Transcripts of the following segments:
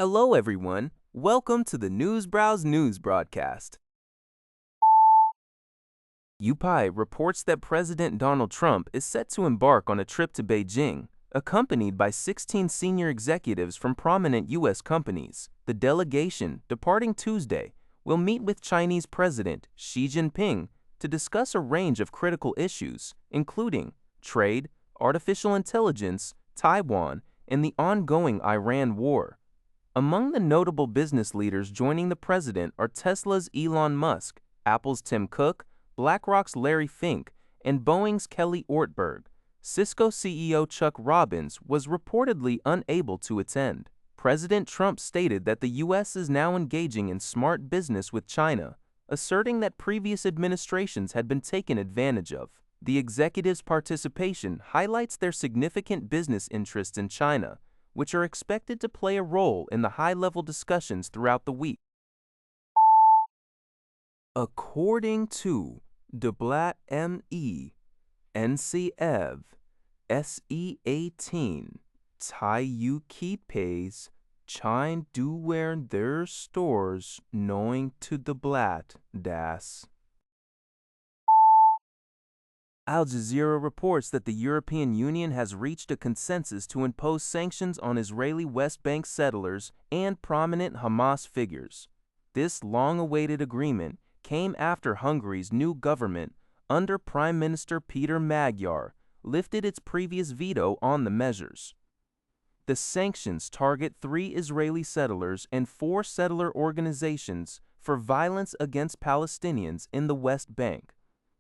Hello, everyone. Welcome to the Newsbrowse News broadcast. UPI reports that President Donald Trump is set to embark on a trip to Beijing, accompanied by 16 senior executives from prominent U.S. companies. The delegation, departing Tuesday, will meet with Chinese President Xi Jinping to discuss a range of critical issues, including trade, artificial intelligence, Taiwan, and the ongoing Iran war. Among the notable business leaders joining the president are Tesla's Elon Musk, Apple's Tim Cook, BlackRock's Larry Fink, and Boeing's Kelly Ortberg. Cisco CEO Chuck Robbins was reportedly unable to attend. President Trump stated that the U.S. is now engaging in smart business with China, asserting that previous administrations had been taken advantage of. The executives' participation highlights their significant business interests in China, which are expected to play a role in the high-level discussions throughout the week. According to De Blatt ME, NCEV, SE18, Tai Yu Keepes, Chine Du Wern their stores knowing to De Blatt das. Al Jazeera reports that the European Union has reached a consensus to impose sanctions on Israeli West Bank settlers and prominent Hamas figures. This long-awaited agreement came after Hungary's new government, under Prime Minister Peter Magyar, lifted its previous veto on the measures. The sanctions target 3 Israeli settlers and 4 settler organizations for violence against Palestinians in the West Bank.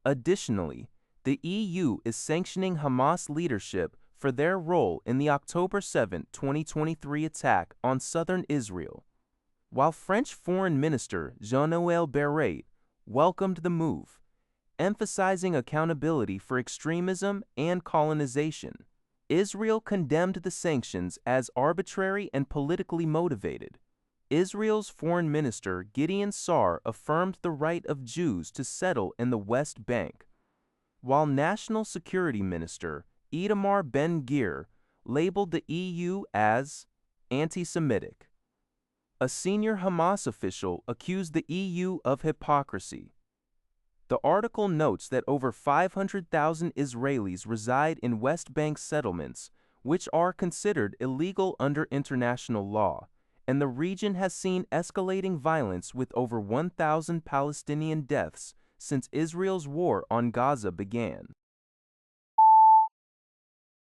Additionally, the EU is sanctioning Hamas leadership for their role in the October 7, 2023 attack on southern Israel. While French Foreign Minister Jean-Noël Barrot welcomed the move, emphasizing accountability for extremism and colonization, Israel condemned the sanctions as arbitrary and politically motivated. Israel's Foreign Minister Gideon Sa'ar affirmed the right of Jews to settle in the West Bank, while National Security Minister Itamar Ben-Gvir labeled the EU as anti-Semitic. A senior Hamas official accused the EU of hypocrisy. The article notes that over 500,000 Israelis reside in West Bank settlements, which are considered illegal under international law, and the region has seen escalating violence with over 1,000 Palestinian deaths since Israel's war on Gaza began.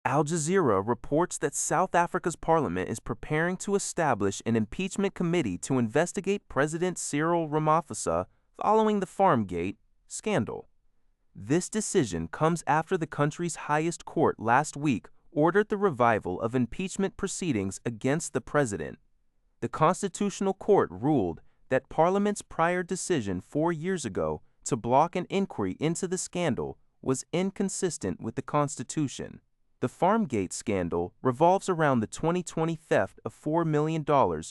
Al Jazeera reports that South Africa's parliament is preparing to establish an impeachment committee to investigate President Cyril Ramaphosa following the Farmgate scandal. This decision comes after the country's highest court last week ordered the revival of impeachment proceedings against the president. The Constitutional Court ruled that Parliament's prior decision 4 years ago to block an inquiry into the scandal was inconsistent with the Constitution. The Farmgate scandal revolves around the 2020 theft of $4 million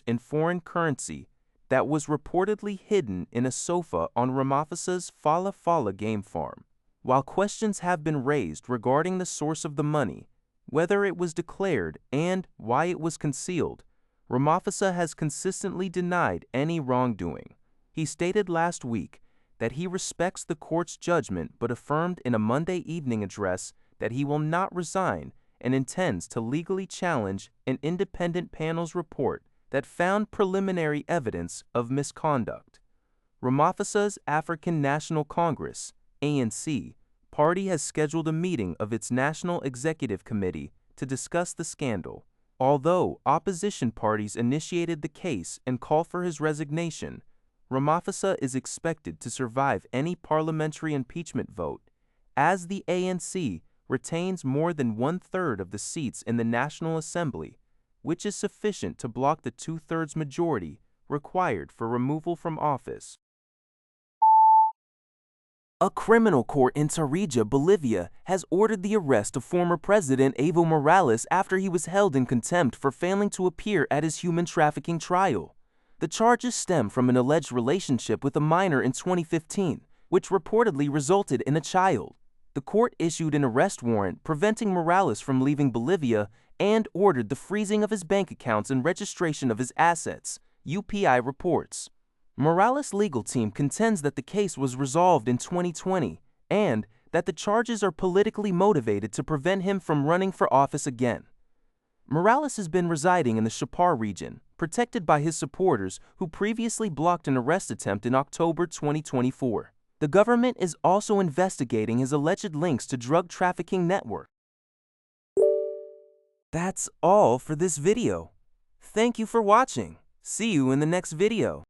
in foreign currency that was reportedly hidden in a sofa on Ramaphosa's Fala Fala game farm. While questions have been raised regarding the source of the money, whether it was declared, and why it was concealed, Ramaphosa has consistently denied any wrongdoing. He stated last week that he respects the court's judgment but affirmed in a Monday evening address that he will not resign and intends to legally challenge an independent panel's report that found preliminary evidence of misconduct. Ramaphosa's African National Congress, ANC, party has scheduled a meeting of its National Executive Committee to discuss the scandal. Although opposition parties initiated the case and called for his resignation, Ramaphosa is expected to survive any parliamentary impeachment vote, as the ANC retains more than 1/3 of the seats in the National Assembly, which is sufficient to block the 2/3 majority required for removal from office. A criminal court in Tarija, Bolivia, has ordered the arrest of former President Evo Morales after he was held in contempt for failing to appear at his human trafficking trial. The charges stem from an alleged relationship with a minor in 2015, which reportedly resulted in a child. The court issued an arrest warrant preventing Morales from leaving Bolivia and ordered the freezing of his bank accounts and registration of his assets, UPI reports. Morales' legal team contends that the case was resolved in 2020 and that the charges are politically motivated to prevent him from running for office again. Morales has been residing in the Chapar region, protected by his supporters who previously blocked an arrest attempt in October 2024. The government is also investigating his alleged links to drug trafficking network. That's all for this video. Thank you for watching. See you in the next video.